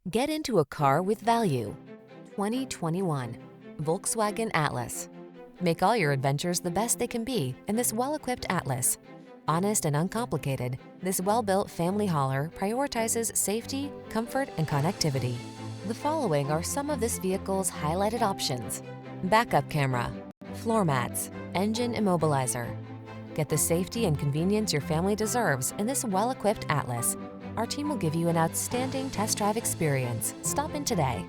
Get into a car with value. 2021 Volkswagen Atlas. Make all your adventures the best they can be in this well-equipped Atlas. Honest and uncomplicated, this well-built family hauler prioritizes safety, comfort, and connectivity. The following are some of this vehicle's highlighted options: backup camera, floor mats, engine immobilizer. Get the safety and convenience your family deserves in this well-equipped Atlas. Our team will give you an outstanding test drive experience. Stop in today.